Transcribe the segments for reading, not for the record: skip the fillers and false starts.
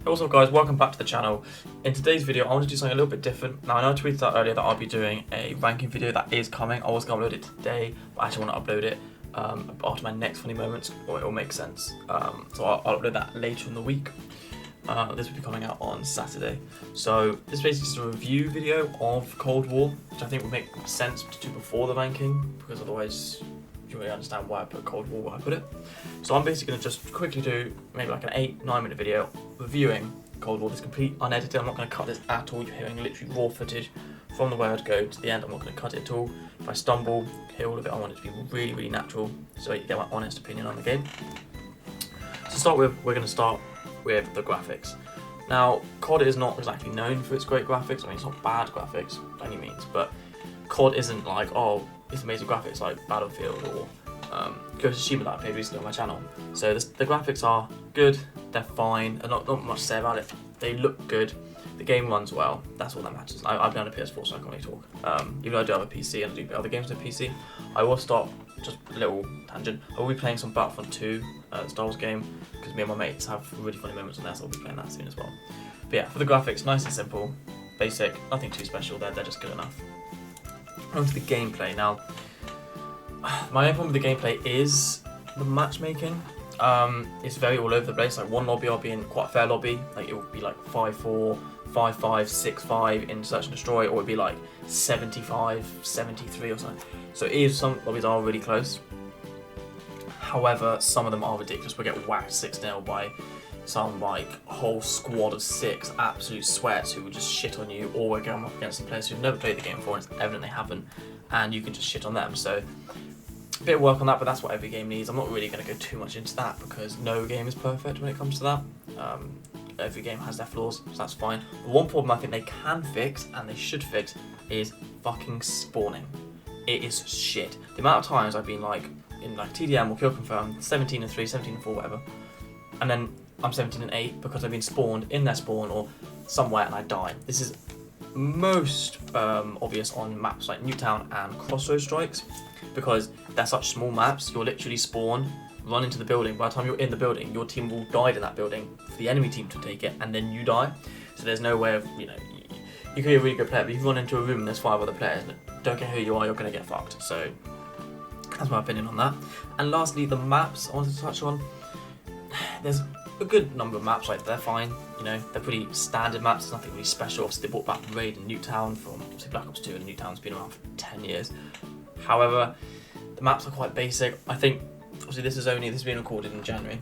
Also guys, welcome back to the channel. In today's video I want to do something a little bit different. Now I know I tweeted out earlier that I'll be doing a ranking video that is coming. I was going to upload it today, but I actually want to upload it after my next funny moments, or it will make sense. So I'll upload that later in the week. This will be coming out on Saturday. So this is basically just a review video of Cold War, which I think would make sense to do before the ranking, because otherwise you really understand why I put Cold War where I put it. So I'm basically going to just quickly do maybe like an 8-9 minute video reviewing Cold War. This complete unedited. I'm not going to cut this at all. You're hearing literally raw footage from the way I'd go to the end. I'm not going to cut it at all. If I stumble, hear all of it, I want it to be really, really natural so you get my honest opinion on the game. To start with, we're going to start with the graphics. Now, COD is not exactly known for its great graphics. I mean, it's not bad graphics by any means, but COD isn't like, oh, it's amazing graphics like Battlefield or Ghost of Tsushima that I played recently on my channel. So the graphics are good, they're fine, and not much to say about it. They look good, the game runs well, that's all that matters. I've been on a PS4 so I can't really talk. Even though I do have a PC and I do play other games on a PC, I will start, just a little tangent, I will be playing some Battlefront 2, the Star Wars game, because me and my mates have really funny moments on there, so I'll be playing that soon as well. But yeah, for the graphics, nice and simple, basic, nothing too special, they're just good enough. On to the gameplay. Now, my main problem with the gameplay is the matchmaking. It's very all over the place. Like one lobby I'll be in quite a fair lobby, like it would be like 5-4, 5-5, 6-5 in search and destroy, or it'd be like 75, 73 or something. So it is, some lobbies are really close. However, some of them are ridiculous. We get whacked 6-0 by some like whole squad of 6 absolute sweats who will just shit on you, or we're going up against some players who've never played the game before and it's evident they haven't, and you can just shit on them. So a bit of work on that, but that's what every game needs. I'm not really going to go too much into that because no game is perfect when it comes to that. Every game has their flaws, so that's fine. The one problem I think they can fix, and they should fix, is fucking spawning. It is shit. The amount of times I've been like, in like TDM or Kill Confirm, 17-3, 17-4, whatever, and then I'm 17-8 because I've been spawned in their spawn or somewhere and I die. This is most obvious on maps like Newtown and Crossroad Strikes, because they're such small maps. You'll literally spawn, run into the building. By the time you're in the building, your team will die in that building for the enemy team to take it, and then you die. So there's no way of, you know, you can be a really good player, but if you run into a room and there's 5 other players, don't care who you are, you're going to get fucked. So that's my opinion on that. And lastly, the maps I wanted to touch on. There's a good number of maps, like they're fine, you know, they're pretty standard maps, there's nothing really special. Obviously they brought back Raid and Newtown from obviously Black Ops 2, and Newtown's been around for 10 years. However, the maps are quite basic. I think, obviously this is being recorded in January.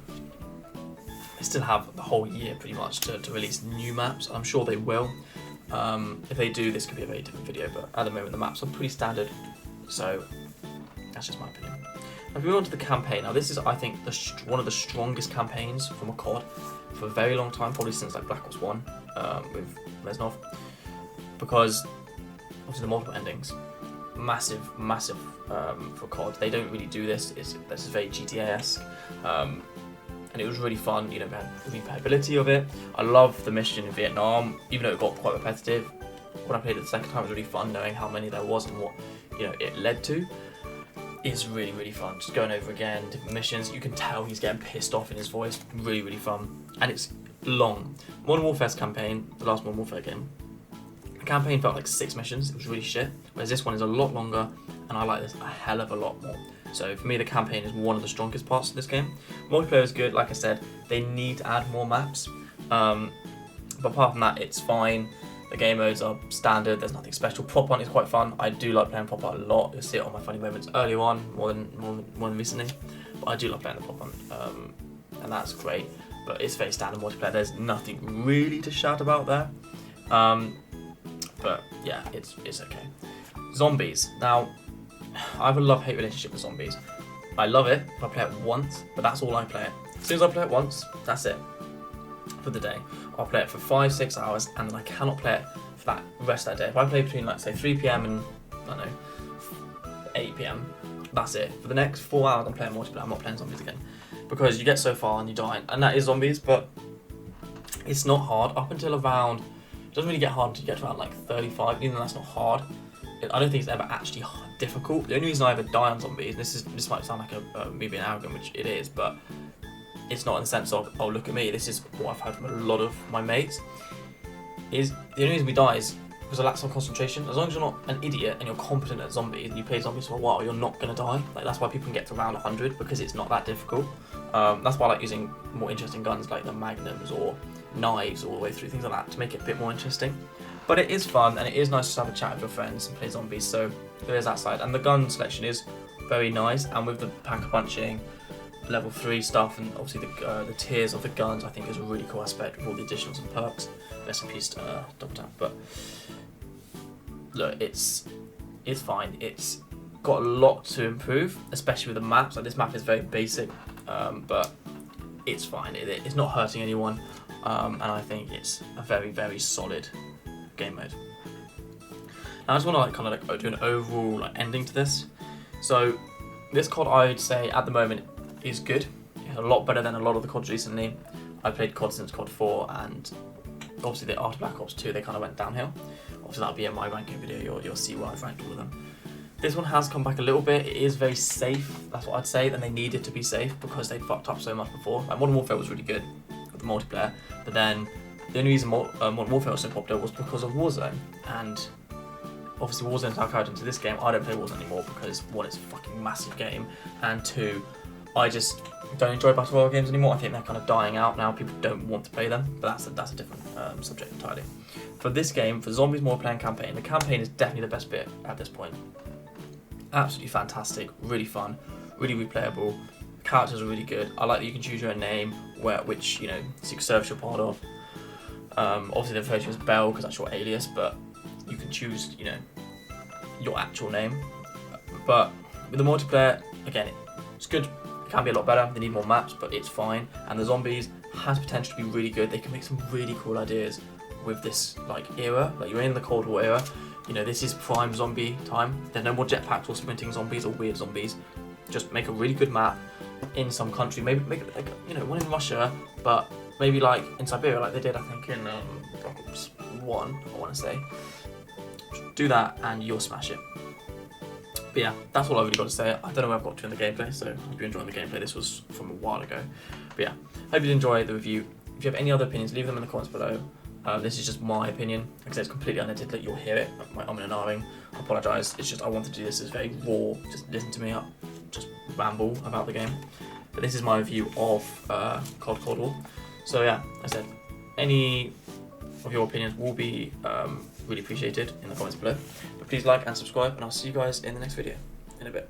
They still have the whole year pretty much to release new maps, and I'm sure they will. If they do, this could be a very different video, but at the moment the maps are pretty standard, so that's just my opinion. Now, if we move on to the campaign, now this is, I think, one of the strongest campaigns from a COD for a very long time, probably since like Black Ops 1 with Reznov, because obviously the multiple endings, massive for COD. They don't really do this. This is very GTA-esque, and it was really fun. You know, the replayability of it. I love the mission in Vietnam, even though it got quite repetitive. When I played it the second time, it was really fun knowing how many there was and what, you know, it led to. It's really, really fun. Just going over again, different missions. You can tell he's getting pissed off in his voice. Really, really fun. And it's long. Modern Warfare's campaign, the last Modern Warfare game, the campaign felt like 6 missions. It was really shit. Whereas this one is a lot longer, and I like this a hell of a lot more. So for me, the campaign is one of the strongest parts of this game. Multiplayer is good. Like I said, they need to add more maps. But apart from that, it's fine. The game modes are standard, there's nothing special. Prop hunt is quite fun. I do like playing prop hunt a lot. You'll see it on my funny moments earlier on, more than recently. But I do like playing the prop hunt, and that's great. But it's very standard multiplayer. There's nothing really to shout about there. But yeah, it's okay. Zombies. Now, I have a love-hate relationship with zombies. I love it if I play it once, but that's all I play it. As soon as I play it once, that's it for the day. I'll play it for 5-6 hours, and then I cannot play it for that rest of that day. If I play between, like, say 3 PM and, I don't know, 8 PM, that's it. For the next 4 hours I'm playing multiplayer, I'm not playing zombies again. Because you get so far and you die, and that is zombies, but it's not hard. Up until around, it doesn't really get hard until you get to around like 35, even though that's not hard. I don't think it's ever actually difficult. The only reason I ever die on zombies, this might sound like me being arrogant, which it is, but it's not in the sense of, oh look at me, this is what I've had from a lot of my mates, is the only reason we die is because of lack of concentration. As long as you're not an idiot and you're competent at zombies and you play zombies for a while, you're not going to die. Like, that's why people can get to round 100, because it's not that difficult. That's why I like using more interesting guns like the magnums or knives all the way through, things like that, to make it a bit more interesting. But it is fun, and it is nice to have a chat with your friends and play zombies, so there is that side. And the gun selection is very nice, and with the pack-a-punching, level 3 stuff, and obviously the tiers of the guns, I think is a really cool aspect with all the additionals and perks. Rest in peace to Double Tap. But look, it's fine. It's got a lot to improve, especially with the maps. Like, this map is very basic, but it's fine. It's not hurting anyone, and I think it's a very, very solid game mode. Now I just want to do an overall ending to this. So this COD, I'd say at the moment is good. It's a lot better than a lot of the CODs recently. I played COD since COD 4, and obviously after Black Ops 2 they kind of went downhill. Obviously that'll be in my ranking video, you'll see where I've ranked all of them. This one has come back a little bit. It is very safe, that's what I'd say, and they needed to be safe because they fucked up so much before. Like, Modern Warfare was really good with the multiplayer, but then the only reason Modern Warfare was so popular was because of Warzone, and obviously Warzone's now carried into this game. I don't play Warzone anymore because, one, it's a fucking massive game, and two, I just don't enjoy Battle Royale games anymore. I think they're kind of dying out now. People don't want to play them, but that's a different subject entirely. For this game, for Zombies Multiplayer Campaign, the campaign is definitely the best bit at this point. Absolutely fantastic, really fun, really replayable. Characters are really good. I like that you can choose your own name, which Secret Service you're part of. Obviously they refer to you as Bell because that's your alias, but you can choose, your actual name. But with the multiplayer, again, it's good. It can be a lot better. They need more maps, but it's fine. And the zombies has potential to be really good. They can make some really cool ideas with this era. Like, you're in the Cold War era. This is prime zombie time. There's no more jetpacks or sprinting zombies or weird zombies. Just make a really good map in some country. Maybe make it one in Russia, but maybe in Siberia, like they did, I think, in Black Ops 1, I want to say. Do that and you'll smash it. But yeah, that's all I've really got to say. I don't know where I've got to in the gameplay, so I hope you're enjoying the gameplay. This was from a while ago. But yeah, hope you enjoy the review. If you have any other opinions, leave them in the comments below. This is just my opinion. Like I said, it's completely unedited, you'll hear it. My umming and ahhing. I apologise. It's just I wanted to do this as very raw. Just listen to me just ramble about the game. But this is my review of Cod Cold War. So yeah, as I said, any of your opinions will be really appreciated in the comments below. But please like and subscribe, and I'll see you guys in the next video in a bit.